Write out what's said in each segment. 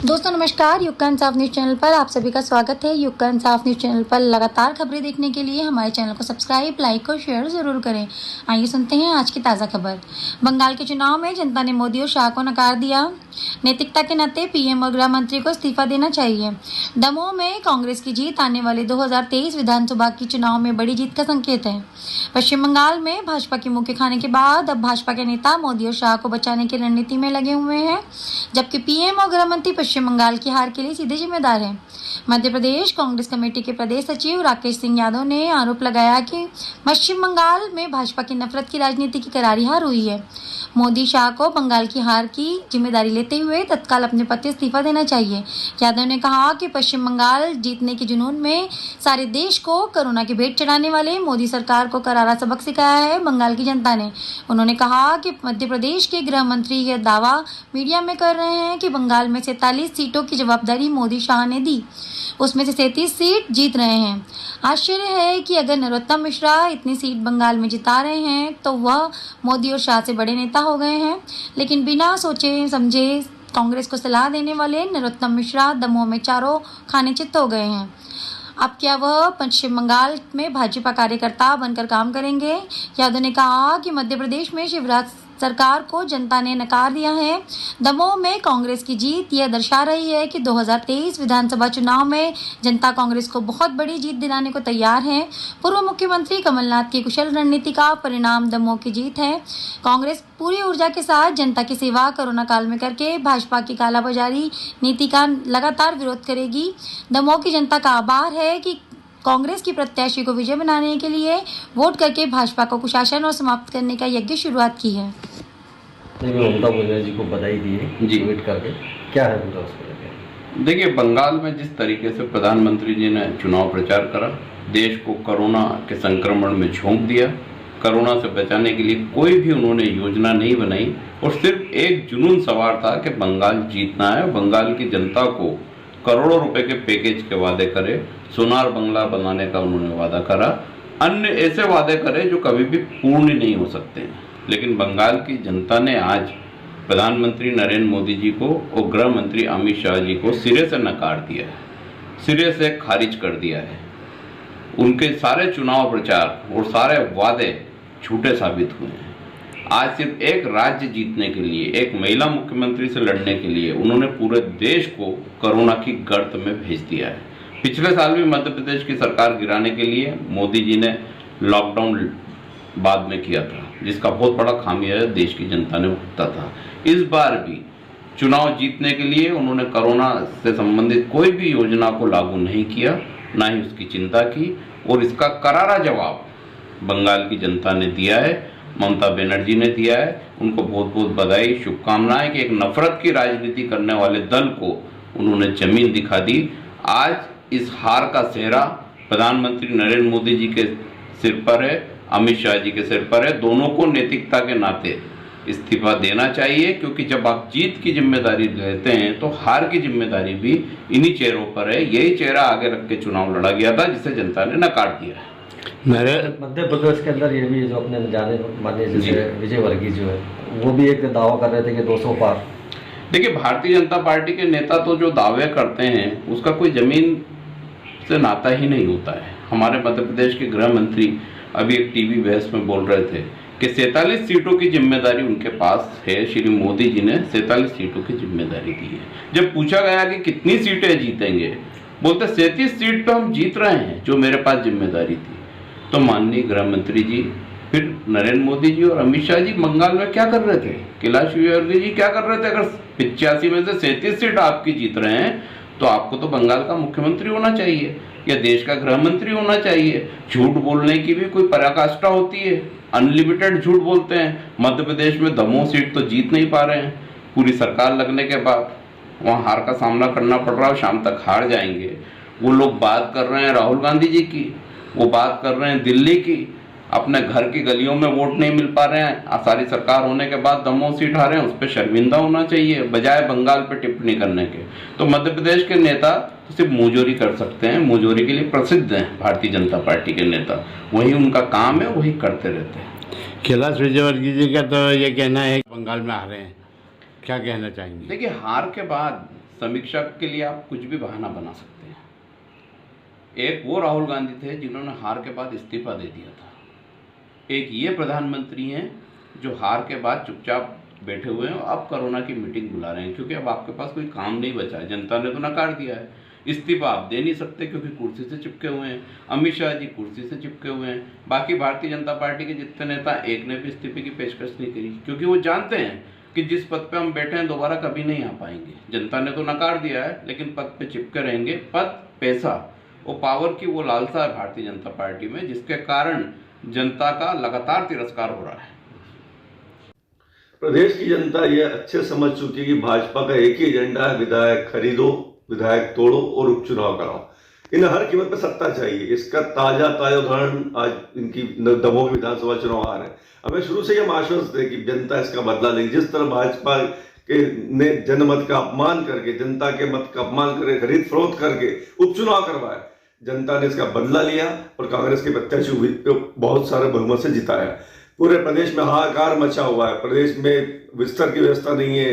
दोस्तों नमस्कार, युग का इंसाफ न्यूज़ चैनल पर आप सभी का स्वागत है। युग का इंसाफ न्यूज़ चैनल पर लगातार खबरें देखने के लिए हमारे चैनल को सब्सक्राइब, लाइक और शेयर जरूर करें। आइए सुनते हैं आज की ताज़ा खबर। बंगाल के चुनाव में जनता ने मोदी और शाह को नकार दिया। नैतिकता के नाते पीएम और गृह मंत्री को इस्तीफा देना चाहिए। दमोह में कांग्रेस की जीत आने वाले 2023 विधानसभा की चुनाव में बड़ी जीत का संकेत है। पश्चिम बंगाल में भाजपा के मुंह के खाने के बाद अब भाजपा के नेता मोदी और शाह को बचाने की रणनीति में लगे हुए हैं, जबकि पीएम और गृह मंत्री पश्चिम बंगाल की हार के लिए सीधे जिम्मेदार हैं। मध्य प्रदेश कांग्रेस कमेटी के प्रदेश सचिव राकेश सिंह यादव ने आरोप लगाया कि पश्चिम बंगाल में भाजपा की नफरत की राजनीति की करारी हार हुई है। मोदी शाह को बंगाल की हार की जिम्मेदारी लेते हुए तत्काल अपने पद से इस्तीफा देना चाहिए। यादव ने कहा कि पश्चिम बंगाल जीतने के जुनून में सारे देश को कोरोना की भेंट चढ़ाने वाले मोदी सरकार को करारा सबक सिखाया है बंगाल की जनता ने। उन्होंने कहा कि मध्य प्रदेश के गृह मंत्री यह दावा मीडिया में कर रहे हैं कि बंगाल में 47 सीटों की जवाबदारी मोदी शाह ने दी, उसमें से 37 सीट जीत रहे हैं। आश्चर्य है कि अगर नरोत्तम मिश्रा इतनी सीट बंगाल में जिता रहे हैं तो वह मोदी और शाह से बड़े नेता हो गए हैं, लेकिन बिना सोचे समझे कांग्रेस को सलाह देने वाले नरोत्तम मिश्रा दमोह में चारों खाने चित्त हो गए हैं। अब क्या वह पश्चिम बंगाल में भाजपा कार्यकर्ता बनकर काम करेंगे? यादव ने कहा कि मध्य प्रदेश में शिवराज सरकार को जनता ने नकार दिया है। दमोह में कांग्रेस की जीत यह दर्शा रही है कि 2023 विधानसभा चुनाव में जनता कांग्रेस को बहुत बड़ी जीत दिलाने को तैयार है। पूर्व मुख्यमंत्री कमलनाथ की कुशल रणनीति का परिणाम दमोह की जीत है। कांग्रेस पूरी ऊर्जा के साथ जनता की सेवा कोरोना काल में करके भाजपा की कालाबाजारी नीति का लगातार विरोध करेगी। दमोह की जनता का आभार है कि कांग्रेस की प्रत्याशी को विजय बनाने के लिए वोट करके भाजपा को कुशासन और समाप्त करने का यज्ञ शुरुआत की है। ममता बनर्जी को बधाई दी है जी ट्वीट करके, क्या है पूरा उसको लेकर? देखिए, बंगाल में जिस तरीके से प्रधानमंत्री जी ने चुनाव प्रचार करा, देश को कोरोना के संक्रमण में झोंक दिया, कोरोना से बचाने के लिए कोई भी उन्होंने योजना नहीं बनाई और सिर्फ एक जुनून सवार था कि बंगाल जीतना है। बंगाल की जनता को करोड़ों रुपए के पैकेज के वादे करे, सोनार बंगला बनाने का उन्होंने वादा करा, अन्य ऐसे वादे करे जो कभी भी पूर्ण नहीं हो सकते हैं। लेकिन बंगाल की जनता ने आज प्रधानमंत्री नरेंद्र मोदी जी को और गृह मंत्री अमित शाह जी को सिरे से नकार दिया है, सिरे से खारिज कर दिया है। उनके सारे चुनाव प्रचार और सारे वादे झूठे साबित हुए हैं। आज सिर्फ एक राज्य जीतने के लिए, एक महिला मुख्यमंत्री से लड़ने के लिए उन्होंने पूरे देश को कोरोना की गर्त में भेज दिया है। पिछले साल भी मध्य प्रदेश की सरकार गिराने के लिए मोदी जी ने लॉकडाउन बाद में किया था, जिसका बहुत बड़ा खामियाजा देश की जनता ने भुगता था। इस बार भी चुनाव जीतने के लिए उन्होंने कोरोना से संबंधित कोई भी योजना को लागू नहीं किया, ना ही उसकी चिंता की, और इसका करारा जवाब बंगाल की जनता ने दिया है, ममता बनर्जी ने दिया है। उनको बहुत बहुत बधाई, शुभकामनाएं कि एक नफरत की राजनीति करने वाले दल को उन्होंने जमीन दिखा दी। आज इस हार का सेहरा प्रधानमंत्री नरेंद्र मोदी जी के सिर पर है, अमित शाह जी के सिर पर है। दोनों को नैतिकता के नाते इस्तीफा देना चाहिए, क्योंकि जब आप जीत की जिम्मेदारी लेते हैं तो हार की जिम्मेदारी भी इन्हीं चेहरों पर है। यही चेहरा आगे रख के चुनाव लड़ा गया था, जिसे जनता ने नकार दिया है। मध्य प्रदेश के अंदर ये भी जो अपने जाने माने जैसे विजय वर्गीय जो है वो भी एक दावा कर रहे थे कि 200 पार। देखिए, भारतीय जनता पार्टी के नेता तो जो दावे करते हैं उसका कोई जमीन से नाता ही नहीं होता है। हमारे मध्य प्रदेश के गृह मंत्री अभी एक टीवी बहस में बोल रहे थे कि 47 सीटों की जिम्मेदारी उनके पास है। श्री मोदी जी ने 47 सीटों की जिम्मेदारी दी है। जब पूछा गया कि कितनी सीटें जीतेंगे, बोलते 37 सीट तो हम जीत रहे हैं जो मेरे पास जिम्मेदारी थी। तो माननीय गृह मंत्री जी, फिर नरेंद्र मोदी जी और अमित शाह जी बंगाल में क्या कर रहे थे? कैलाश विजयवर्गीय जी क्या कर रहे थे? अगर 85 में से 37 सीट आपकी जीत रहे हैं तो आपको तो बंगाल का मुख्यमंत्री होना चाहिए या देश का गृह मंत्री होना चाहिए। झूठ बोलने की भी कोई पराकाष्ठा होती है? अनलिमिटेड झूठ बोलते हैं। मध्य प्रदेश में दमोह सीट तो जीत नहीं पा रहे हैं, पूरी सरकार लगने के बाद वहाँ हार का सामना करना पड़ रहा है, शाम तक हार जाएंगे। वो लोग बात कर रहे हैं राहुल गांधी जी की, वो बात कर रहे हैं दिल्ली की, अपने घर की गलियों में वोट नहीं मिल पा रहे हैं। सारी सरकार होने के बाद दमोह सीट हारे हैं, उस पर शर्मिंदा होना चाहिए बजाय बंगाल पे टिप्पणी करने के। तो मध्य प्रदेश के नेता तो सिर्फ मुंहजोरी कर सकते हैं, मुंहजोरी के लिए प्रसिद्ध हैं भारतीय जनता पार्टी के नेता, वही उनका काम है, वही करते रहते हैं। कैलाश विजयवर्गीय जी का तो ये कहना है बंगाल में हारे हैं, क्या कहना चाहेंगे? देखिए, हार के बाद समीक्षा के लिए आप कुछ भी बहाना बना सकते हैं। एक वो राहुल गांधी थे जिन्होंने हार के बाद इस्तीफा दे दिया था, एक ये प्रधानमंत्री हैं जो हार के बाद चुपचाप बैठे हुए हैं और अब कोरोना की मीटिंग बुला रहे हैं, क्योंकि अब आपके पास कोई काम नहीं बचा है। जनता ने तो नकार दिया है, इस्तीफा आप दे नहीं सकते क्योंकि कुर्सी से चिपके हुए हैं। अमित शाह जी कुर्सी से चिपके हुए हैं। बाकी भारतीय जनता पार्टी के जितने नेता, एक ने भी इस्तीफे की पेशकश नहीं करी, क्योंकि वो जानते हैं कि जिस पद पे हम बैठे हैं दोबारा कभी नहीं आ पाएंगे। जनता ने तो नकार दिया है, लेकिन पद पे चिपके रहेंगे। पद, पैसा और पावर की वो लालसा है भारतीय जनता पार्टी में, जिसके कारण जनता का लगातार तिरस्कार हो रहा है। प्रदेश की जनता ये अच्छे समझ चुकी है कि भाजपा का एक ही एजेंडा है, विधायक खरीदो, विधायक तोड़ो और उपचुनाव कराओ। इन्हें हर कीमत पर सत्ता चाहिए। इसका ताजा उदाहरण आज इनकी दमोह के विधानसभा चुनाव आ रहे हैं। हमें शुरू से हम आश्वस्त थे कि जनता इसका बदला लेगी। जिस तरह भाजपा के ने जनमत का अपमान करके, जनता के मत का अपमान करके, खरीद फरोख्त करके उपचुनाव करवाया, जनता ने इसका बदला लिया और कांग्रेस के प्रत्याशी बहुत सारे बहुमत से जिताया। पूरे प्रदेश में हाहाकार मचा हुआ है। प्रदेश में बिस्तर की व्यवस्था नहीं है,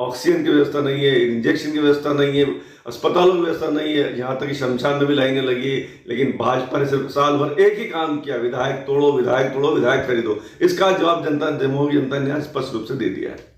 ऑक्सीजन की व्यवस्था नहीं है, इंजेक्शन की व्यवस्था नहीं है, अस्पतालों की व्यवस्था नहीं है, यहाँ तक कि शमशान में भी लाइनें लगी। लेकिन भाजपा ने सिर्फ साल भर एक ही काम किया, विधायक तोड़ो, विधायक तोड़ो, विधायक खरीदो। इसका जवाब जनता, दमोह की जनता ने स्पष्ट रूप से दे दिया है।